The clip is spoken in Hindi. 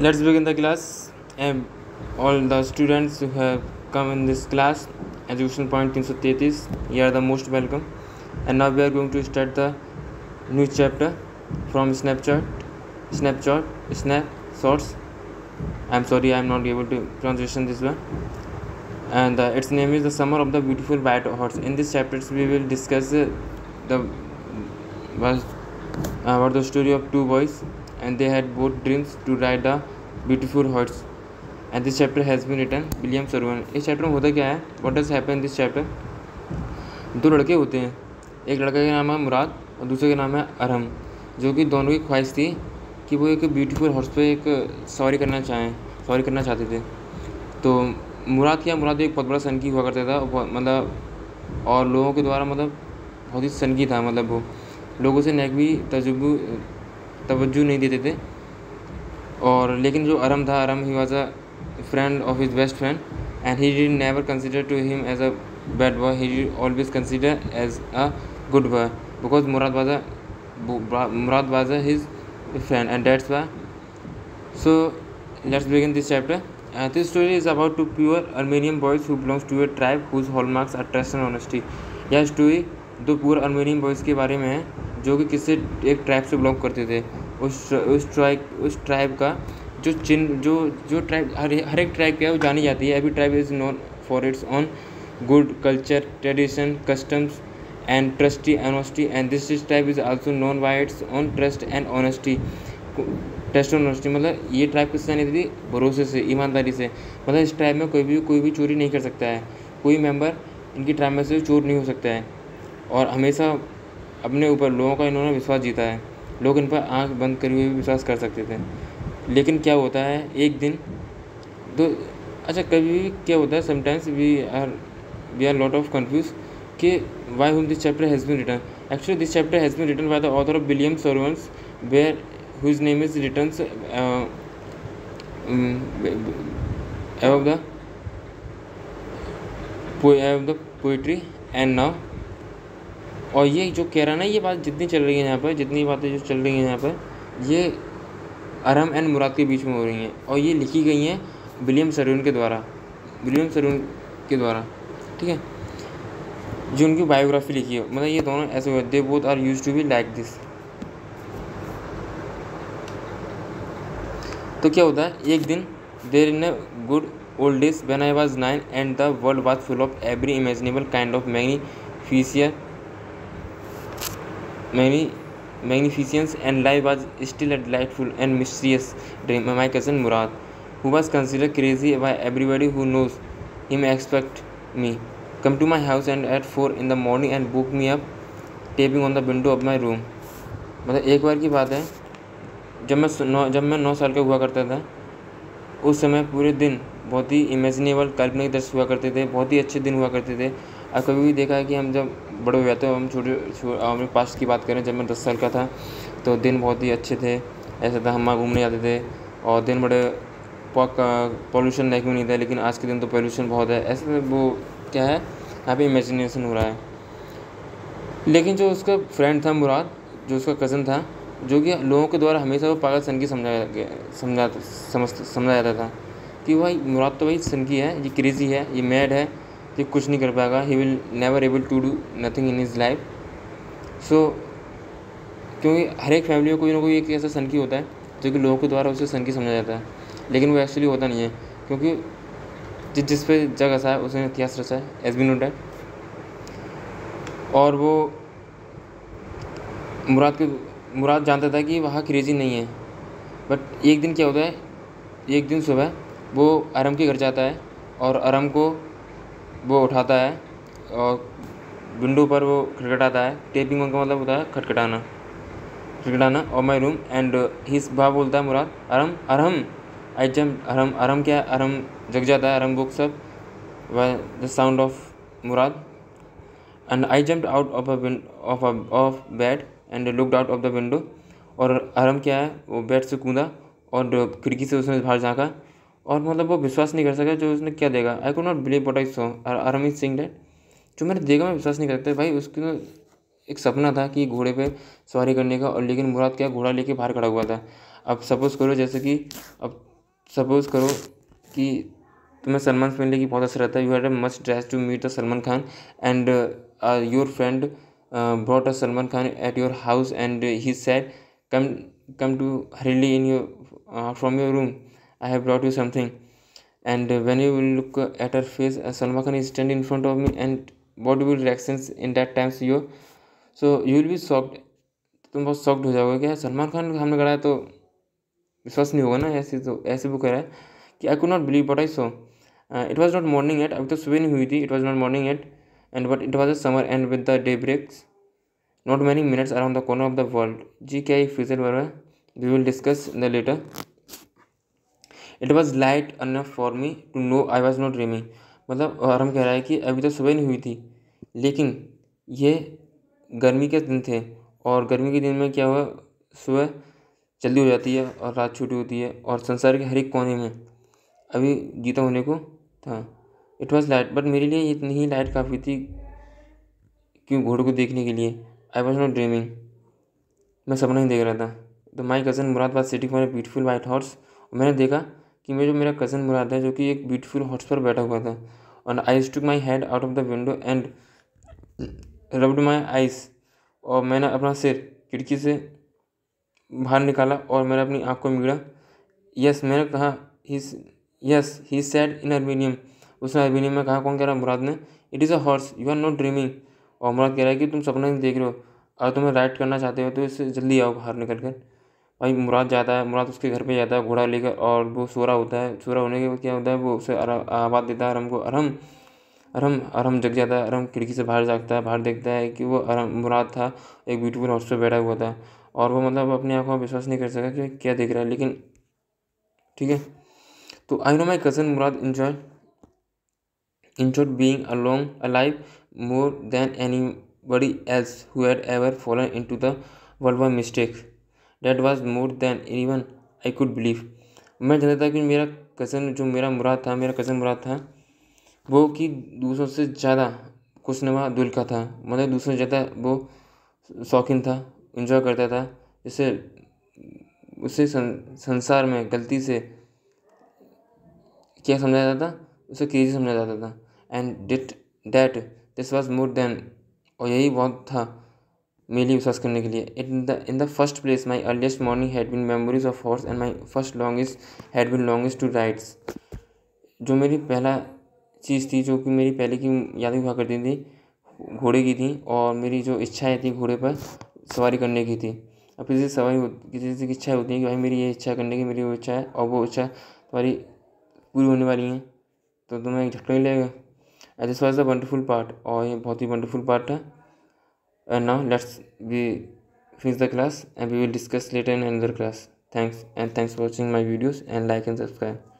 Let's begin the class. And all the students who have come in this class, Education Point 333, you are the most welcome. And now we are going to start the new chapter from Snapshots. I'm sorry, I'm not able to transition this one. And its name is The Summer of the Beautiful White Horse. In this chapter, we will discuss about the story of two boys, and they had both dreams to ride a beautiful horse. And this chapter has been written William Saroyan. इस चैप्टर में होता क्या है, what does happen this chapter? दो लड़के होते हैं, एक लड़के का नाम है मुराद और दूसरे का नाम है अरहम, जो कि दोनों की ख्वाहिश थी कि वो एक ब्यूटीफुल हॉर्स पे एक सवारी करना चाहते थे. तो मुराद एक बहुत बड़ा सनकी हुआ करता था, मतलब और लोगों के द्वारा बहुत ही सनकी था, मतलब वो लोगों से नेगवी तवज्जो नहीं देते थे. और लेकिन जो Arham he was a friend of his best friend, and he did never consider to him as a bad boy. He did always consider as a good boy, because Murad was his friend, and that's why. So let's begin this chapter. This story is about two pure Armenian boys who belongs to a tribe whose hallmarks are trust and honesty. यह स्टोरी दो प्योर अर्मेनियन बॉयज़ के बारे में है, जो कि किसी एक ट्राइब से बिलोंग करते थे. उस ट्राइब का जो चिन्ह जो ट्राइब हर एक ट्राइब क्या है वो जानी जाती है. Every tribe is known for its on good culture, tradition, customs and trustee honesty, and this tribe is also known by it's on trust and honesty. मतलब ये ट्राइब किससे जानी थी? भरोसे से, ईमानदारी से. मतलब इस ट्राइब में कोई भी चोरी नहीं कर सकता है, कोई मेंबर इनकी ट्राइब में से चोर नहीं हो सकता है, और हमेशा अपने ऊपर लोगों का इन्होंने विश्वास जीता है. लोग इन पर आँख बंद करे हुए विश्वास कर सकते थे. लेकिन क्या होता है एक दिन तो कभी क्या होता है, sometimes we are lot of confuse कि why whom this chapter has been written. Actually this chapter has been written by the author of William Cervantes, where whose name is written above the poetry and now. और ये जो कह रहा है ना, ये बात जितनी चल रही है यहाँ पर, जितनी बातें जो चल रही हैं यहाँ पर, ये अरहम एंड मुराद के बीच में हो रही हैं, और ये लिखी गई हैं विलियम सरवन के द्वारा. ठीक है, जो उनकी बायोग्राफी लिखी है. मतलब ये दोनों ऐसे हुए, they both are used to be like this. तो क्या होता है एक दिन, there in a good old days when I was 9 and the world was full of every imaginable kind of magnificence, and life was still a delightful and mysterious dream. My cousin Murad, who was considered crazy by everybody who knows him, expect me come to my house and at 4 in the morning and book me up taping on the window of my room. मतलब एक बार की बात है, जब मैं 9 साल का हुआ करता था, उस समय पूरे दिन बहुत ही इमेजिनेबल काल्पनिक दृश्य हुआ करते थे, बहुत ही अच्छे दिन हुआ करते थे. और कभी भी देखा है कि हम जब बड़े हो जाते हैं, हम अपने पास्ट की बात करें, जब मैं 10 साल का था तो दिन बहुत ही अच्छे थे. ऐसा था हम वहाँ घूमने जाते थे और दिन बड़े पॉल्यूशन लाइक में नहीं था, लेकिन आज के दिन तो पॉल्यूशन बहुत है. ऐसे वो क्या है, यहाँ पे इमेजिनेशन हो रहा है. लेकिन जो उसका फ्रेंड था मुराद, जो उसका कज़न था, जो कि लोगों के द्वारा हमेशा वो पागल सन की समझा जाता था कि भाई मुराद तो भाई सन की है, ये क्रेजी है, ये मैड है, ये कुछ नहीं कर पाएगा, he will never able to do nothing in his life. So क्योंकि हर एक फैमिली में कोई ना कोई एक ऐसा सन की होता है जो कि लोगों के द्वारा उसे सन की समझा जाता है, लेकिन वो एक्चुअली होता नहीं है, क्योंकि जिस पे जग हंसा है उसने इतिहास रचा है, एज बी नोटेड. और वो मुराद जानता था कि वहाँ क्रेजी नहीं है. बट एक दिन क्या होता है, एक दिन सुबह वो अरहम के घर जाता है और अरहम को वो उठाता है और विंडो पर वो खटखटाता है. टेपिंग का मतलब होता है खटखटाना और माई रूम. एंड हिज बाप बोलता है मुराद, अरहम आई जम्प. अरहम क्या है, अरहम जग जाता है, Arham books up the sound of Murad, and I jumped out of bed and looked out of the window. और अरहम क्या है, वो बेड से कूदा और खिड़की से उसने बाहर झाँका, और मतलब वो विश्वास नहीं कर सका जो उसने क्या देखा. I could not believe what I saw. Arham is saying that जो मैंने देखा मैं विश्वास नहीं कर सकता. भाई उसकी एक सपना था कि घोड़े पे सवारी करने का, और लेकिन मुराद क्या घोड़ा लेके बाहर खड़ा हुआ था. अब सपोज़ करो जैसे कि अब सपोज़ करो कि तुम्हें सलमान फैमिली की बहुत असर रहता है, you had a much dress to meet the Salman Khan and your friend brought a Salman Khan at your house and he said come to hurriedly in your from your room, I have brought you something. And when you will look at her face, Salman Khan is standing in front of me, and what will reactions in that times you, so you will be shocked. तुम बहुत शॉक्ड हो जाओगे क्या सलमान खान का हमने कराया, तो विश्वास नहीं होगा ना। ऐसे वो कह रहा है कि I could not believe but I so it was not morning yet, अभी तो सुबह नहीं हुई थी, it was not morning yet and but it was a summer and with the day breaks not many minutes around the corner of the world. जी क्या ये फ्यूचर वर्ब है, we will discuss the later. It was light enough for me to know I was not dreaming, मतलब आरम कह रहा है कि अभी तो सुबह नहीं हुई थी, लेकिन ये गर्मी के दिन थे और गर्मी के दिन में क्या हुआ, सुबह जल्दी हो जाती है और रात छोटी होती है और संसार के हर एक कोने में अभी जीता होने को था। इट वॉज लाइट, बट मेरे लिए इतनी ही लाइट काफ़ी थी क्यों, घोड़े को देखने के लिए। आई वॉज नॉट ड्रीमिंग, मैं सपना ही देख रहा था। तो my cousin Murad was sitting for a beautiful white horse, मैंने देखा कि मेरा कज़न मुराद है जो कि एक ब्यूटीफुल हॉर्स पर बैठा हुआ था। और I stuck my head out of the window and rubbed my eyes, और मैंने अपना सिर खिड़की से बाहर निकाला और मैंने अपनी आँख को मिला। यस, मैंने कहा यस ही सेड इन अर्मेनियम, उसने अर्मेनियम में कहा। कौन कह रहा है, मुराद ने। It is a horse, you are not dreaming, और मुराद कह रहा है कि तुम सपना नहीं देख रहे हो, और तुम्हें राइड करना चाहते हो तो इससे जल्दी आओ बाहर निकल कर। भाई मुराद जाता है, मुराद उसके घर पे जाता है घोड़ा लेकर, और वो सो रहा होता है। सो रहा होने के बाद क्या होता है, वो उसे आवाज़ देता है अरम को, अरम अरम। अरम जग जाता है, अरम खिड़की से बाहर जागता है, बाहर देखता है कि वो अरम मुराद था, एक ब्यूटीफुल हॉर्स पर बैठा हुआ था, और वो मतलब अपनी आँखों में विश्वास नहीं कर सका कि क्या देख रहा है। लेकिन ठीक है, तो I know my cousin Murad enjoyed being along alive more than anybody else who had ever fallen into the world by mistake. That was more than even I could believe. मैं जानता था कि मेरा कज़न जो मेरा कज़न मुराद था वो कि दूसरों से ज़्यादा खुशनुमा दिल का था, मतलब दूसरों से ज़्यादा वो शौकीन था, इन्जॉय करता था, जिससे उसे संसार में गलती से क्या समझा जाता था, उसे क्रेजी समझा जाता था। And that this was more than, और यही बहुत था मेरे लिए विश्वास करने के लिए। In the first place my earliest morning had been memories of horse and my first longest had been longest to rides. जो मेरी पहला चीज़ थी, जो कि मेरी पहले की यादें हुआ करती थी, घोड़े की थी, और मेरी जो इच्छाएँ थी घोड़े पर सवारी करने की थी। अब किसी की इच्छा होती है कि भाई मेरी ये इच्छा करने की, मेरी वो इच्छा है, और वो इच्छा तुम्हारी पूरी होने वाली हैं, तो तुम्हें एक झटका ही लगेगा। And this was the wonderful part, और ये बहुत ही वंडरफुल पार्ट था। And now let's we finish the class and we will discuss later in another class. Thanks, and thanks for watching my videos, and like and subscribe.